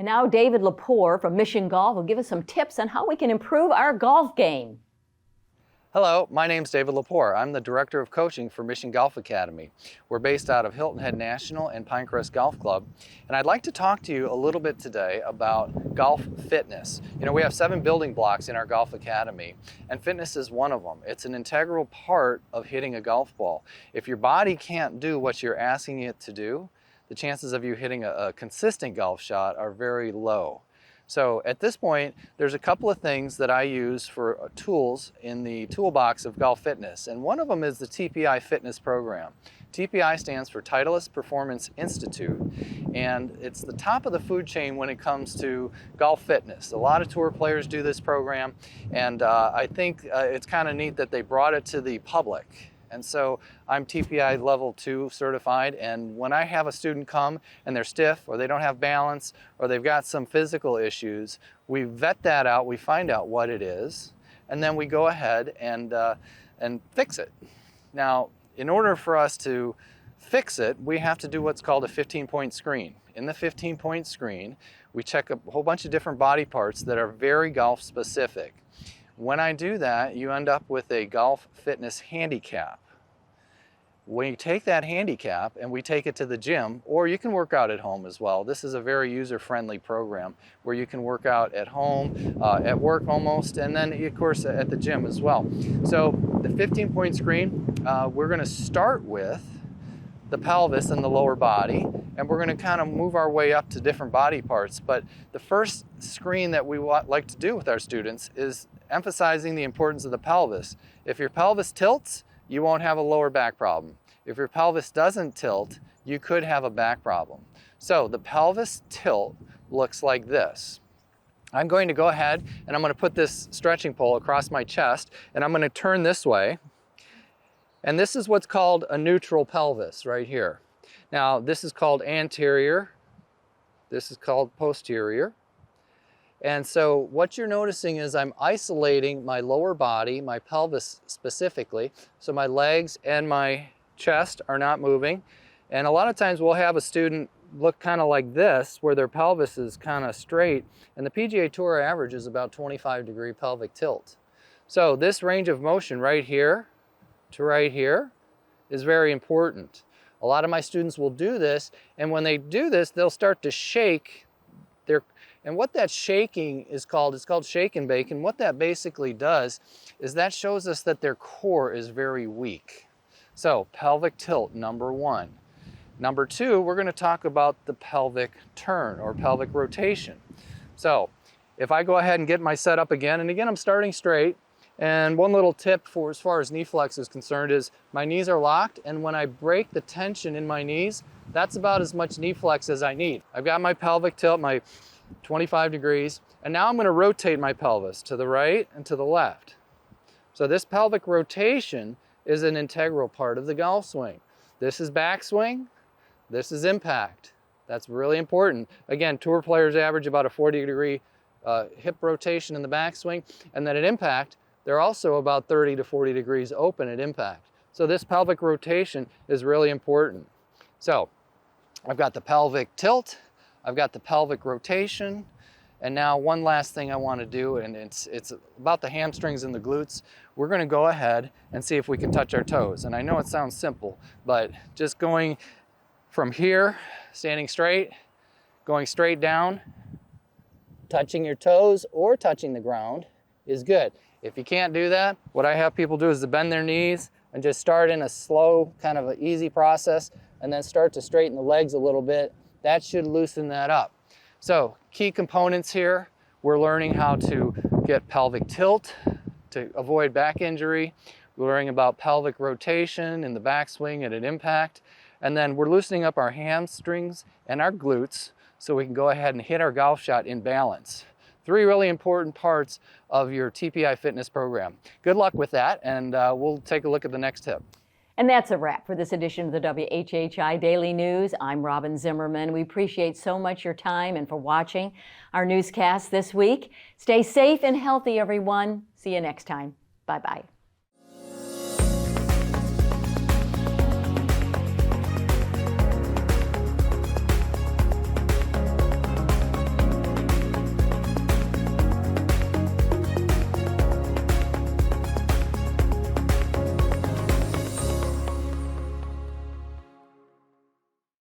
And now David Lepore from Mission Golf will give us some tips on how we can improve our golf game. Hello, my name's David Lepore. I'm the Director of Coaching for Mission Golf Academy. We're based out of Hilton Head National and Pinecrest Golf Club. And I'd like to talk to you a little bit today about golf fitness. You know, we have 7 building blocks in our Golf Academy, and fitness is one of them. It's an integral part of hitting a golf ball. If your body can't do what you're asking it to do, the chances of you hitting a consistent golf shot are very low. So at this point, there's a couple of things that I use for tools in the toolbox of golf fitness, and one of them is the TPI fitness program. TPI stands for Titleist Performance Institute, and it's the top of the food chain when it comes to golf fitness. A lot of tour players do this program, and I think it's kind of neat that they brought it to the public. And so I'm TPI level 2 certified, and when I have a student come and they're stiff or they don't have balance or they've got some physical issues, we vet that out, we find out what it is, and then we go ahead and fix it. Now, in order for us to fix it, we have to do what's called a 15-point screen. In the 15-point screen, we check a whole bunch of different body parts that are very golf specific. When I do that, you end up with a golf fitness handicap. We take that handicap and we take it to the gym, or you can work out at home as well. This is a very user-friendly program where you can work out at home, at work almost, and then of course at the gym as well. So the 15-point screen, we're going to start with the pelvis and the lower body, and we're going to kind of move our way up to different body parts. But the first screen that we like to do with our students is emphasizing the importance of the pelvis. If your pelvis tilts, you won't have a lower back problem. If your pelvis doesn't tilt, you could have a back problem. So the pelvis tilt looks like this. I'm going to go ahead and I'm going to put this stretching pole across my chest, and I'm going to turn this way. And this is what's called a neutral pelvis right here. Now, this is called anterior. This is called posterior. And so what you're noticing is I'm isolating my lower body, my pelvis specifically, so my legs and my chest are not moving. And a lot of times we'll have a student look kind of like this, where their pelvis is kind of straight, and the PGA Tour average is about 25-degree pelvic tilt. So this range of motion right here to right here is very important. A lot of my students will do this, and when they do this, they'll start to shake their. And what that shaking is called, it's called shake and bake. And what that basically does is that shows us that their core is very weak. So pelvic tilt, number 1. Number 2, we're going to talk about the pelvic turn or pelvic rotation. So if I go ahead and get my setup again, and again I'm starting straight, and one little tip for as far as knee flex is concerned is my knees are locked, and when I break the tension in my knees, that's about as much knee flex as I need. I've got my pelvic tilt, my 25 degrees, and now I'm going to rotate my pelvis to the right and to the left. So this pelvic rotation is an integral part of the golf swing. This is backswing, this is impact. That's really important. Again, tour players average about a 40-degree hip rotation in the backswing, and then at impact, they're also about 30 to 40 degrees open at impact. So this pelvic rotation is really important. So I've got the pelvic tilt, I've got the pelvic rotation, and now one last thing I want to do, and it's about the hamstrings and the glutes. We're going to go ahead and see if we can touch our toes. And I know it sounds simple, but just going from here, standing straight, going straight down, touching your toes or touching the ground is good. If you can't do that, what I have people do is to bend their knees and just start in a slow, kind of an easy process, and then start to straighten the legs a little bit. That should loosen that up. So key components here, we're learning how to get pelvic tilt to avoid back injury. We're learning about pelvic rotation in the backswing at an impact. And then we're loosening up our hamstrings and our glutes so we can go ahead and hit our golf shot in balance. 3 really important parts of your TPI fitness program. Good luck with that, and we'll take a look at the next tip. And that's a wrap for this edition of the WHHI Daily News. I'm Robyn Zimmerman. We appreciate so much your time and for watching our newscast this week. Stay safe and healthy, everyone. See you next time. Bye-bye.